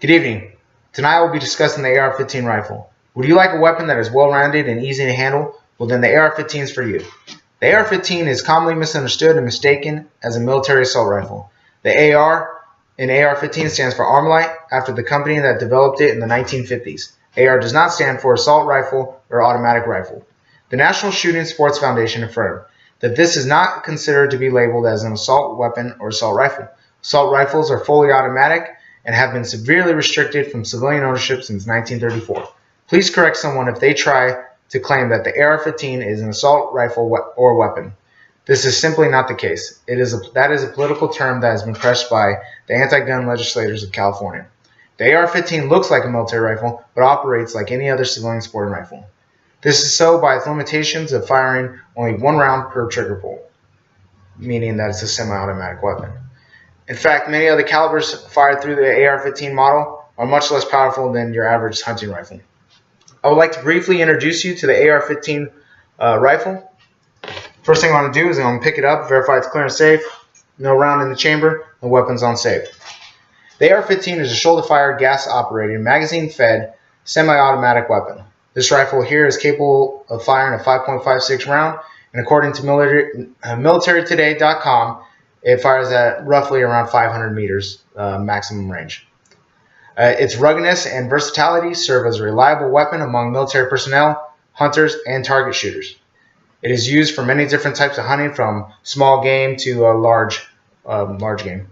Good evening. Tonight we'll be discussing the AR-15 rifle. Would you like a weapon that is well-rounded and easy to handle? Well, then the AR-15 is for you. The AR-15 is commonly misunderstood and mistaken as a military assault rifle. The AR in AR-15 stands for Armalite, after the company that developed it in the 1950s. AR does not stand for assault rifle or automatic rifle. The National Shooting Sports Foundation affirmed that this is not considered to be labeled as an assault weapon or assault rifle. Assault rifles are fully automatic and have been severely restricted from civilian ownership since 1934. Please correct someone if they try to claim that the AR-15 is an assault rifle or weapon. This is simply not the case. That is a political term that has been pressed by the anti-gun legislators of California. The AR-15 looks like a military rifle, but operates like any other civilian sporting rifle. This is so by its limitations of firing only one round per trigger pull, meaning that it's a semi-automatic weapon. In fact, many of the calibers fired through the AR-15 model are much less powerful than your average hunting rifle. I would like to briefly introduce you to the AR-15 rifle. First thing I want to do is I'm going to pick it up, verify it's clear and safe, no round in the chamber, the weapon's on safe. The AR-15 is a shoulder-fired, gas-operated, magazine-fed, semi-automatic weapon. This rifle here is capable of firing a 5.56 round, and according to militarytoday.com, it fires at roughly around 500 meters maximum range. Its ruggedness and versatility serve as a reliable weapon among military personnel, hunters, and target shooters. It is used for many different types of hunting, from small game to large game.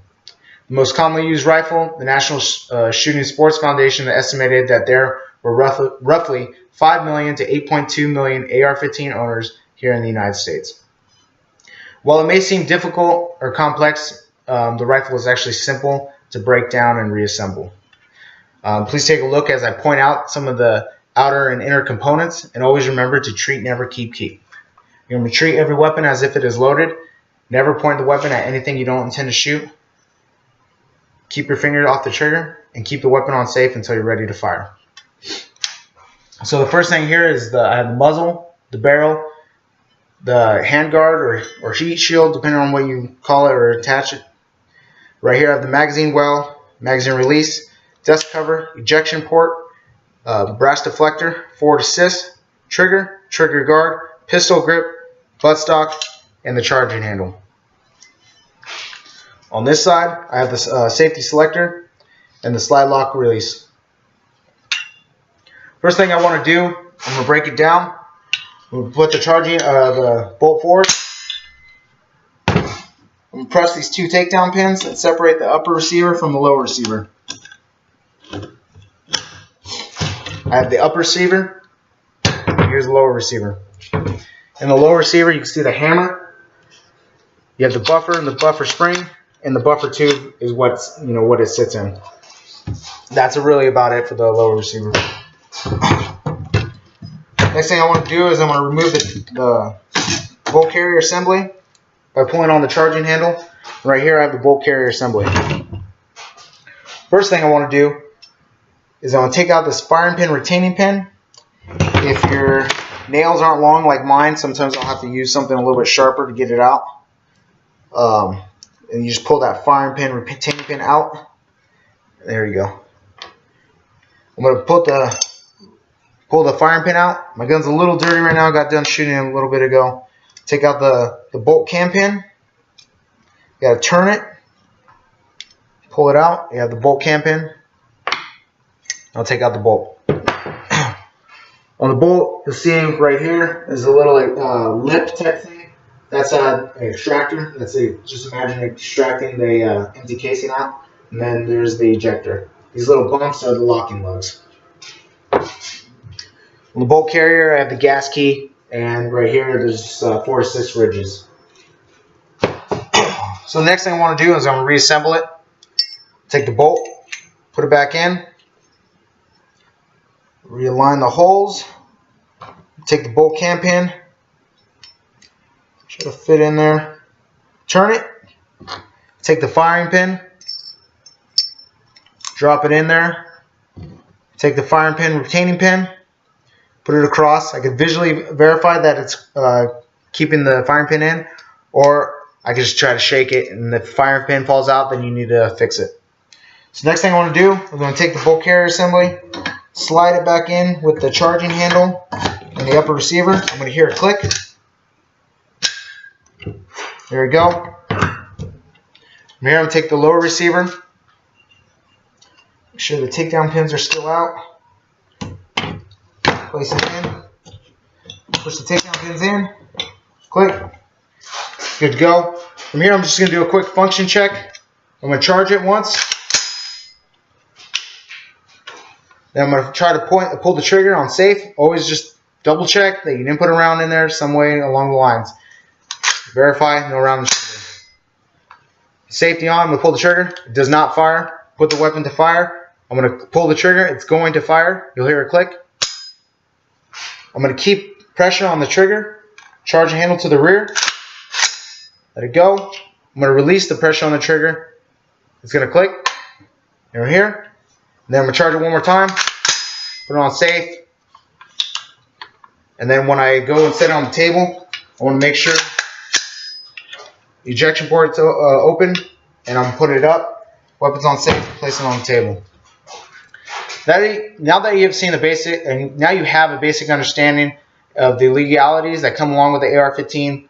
The most commonly used rifle, the National Shooting Sports Foundation estimated that there were roughly 5 million to 8.2 million AR-15 owners here in the United States. While it may seem difficult or complex, the rifle is actually simple to break down and reassemble. Please take a look as I point out some of the outer and inner components, and always remember to treat, never keep. You're going to treat every weapon as if it is loaded. Never point the weapon at anything you don't intend to shoot. Keep your finger off the trigger and keep the weapon on safe until you're ready to fire. So the first thing here is I have the muzzle, the barrel, the handguard or heat shield, depending on what you call it or attach it. Right here I have the magazine well, magazine release, dust cover, ejection port, brass deflector, forward assist, trigger guard, pistol grip, buttstock, and the charging handle. On this side, I have the safety selector and the slide lock release. First thing I want to do, I'm going to break it down. We'll put the bolt forward. I'm going to press these two takedown pins and separate the upper receiver from the lower receiver. I have the upper receiver. Here's the lower receiver. In the lower receiver, you can see the hammer. You have the buffer and the buffer spring, and the buffer tube is what it sits in. That's really about it for the lower receiver. Next thing I want to do is I'm going to remove the bolt carrier assembly by pulling on the charging handle. Right here I have the bolt carrier assembly. First thing I want to do is I'm going to take out this firing pin retaining pin. If your nails aren't long like mine, sometimes I'll have to use something a little bit sharper to get it out. And you just pull that firing pin retaining pin out. There you go. I'm going to pull the firing pin out. My gun's a little dirty right now. I got done shooting it a little bit ago. Take out the bolt cam pin. You got to turn it. Pull it out. You have the bolt cam pin. I'll take out the bolt. On the bolt, you'll see right here is a little lip type thing. That's an extractor. Just imagine extracting the empty casing out. And then there's the ejector. These little bumps are the locking lugs. On the bolt carrier, I have the gas key, and right here there's 4 to 6 ridges. So the next thing I want to do is I'm going to reassemble it. Take the bolt, put it back in, realign the holes, take the bolt cam pin, should fit in there, turn it, take the firing pin, drop it in there, take the firing pin retaining pin, put it across. I could visually verify that it's keeping the firing pin in, or I could just try to shake it, and if the firing pin falls out, then you need to fix it. So next thing I want to do, we're going to take the bolt carrier assembly, slide it back in with the charging handle and the upper receiver. I'm going to hear a click. There we go. From here, I'm going to take the lower receiver. Make sure the takedown pins are still out. Place it in. Push the takedown pins in. Click. Good to go. From here, I'm just going to do a quick function check. I'm going to charge it once. Then I'm going to try to pull the trigger on safe. Always just double check that you didn't put a round in there some way along the lines. Verify, no round in the trigger. Safety on, I'm going to pull the trigger. It does not fire. Put the weapon to fire. I'm going to pull the trigger. It's going to fire. You'll hear a click. I'm going to keep pressure on the trigger. Charge the handle to the rear. Let it go. I'm going to release the pressure on the trigger. It's going to click. Over here. And then I'm going to charge it one more time. Put it on safe. And then when I go and set it on the table, I want to make sure the ejection port's open. And I'm putting it up. Weapon's on safe. Place it on the table. Now that you have seen the basic, and now you have a basic understanding of the legalities that come along with the AR-15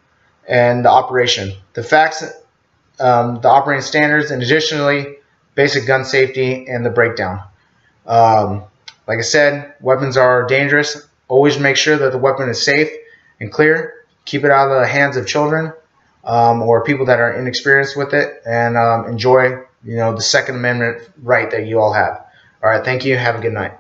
and the operation, the facts, the operating standards, and additionally basic gun safety and the breakdown. Like I said, weapons are dangerous. Always make sure that the weapon is safe and clear. Keep it out of the hands of children or people that are inexperienced with it, and enjoy, the Second Amendment right that you all have. All right, thank you. Have a good night.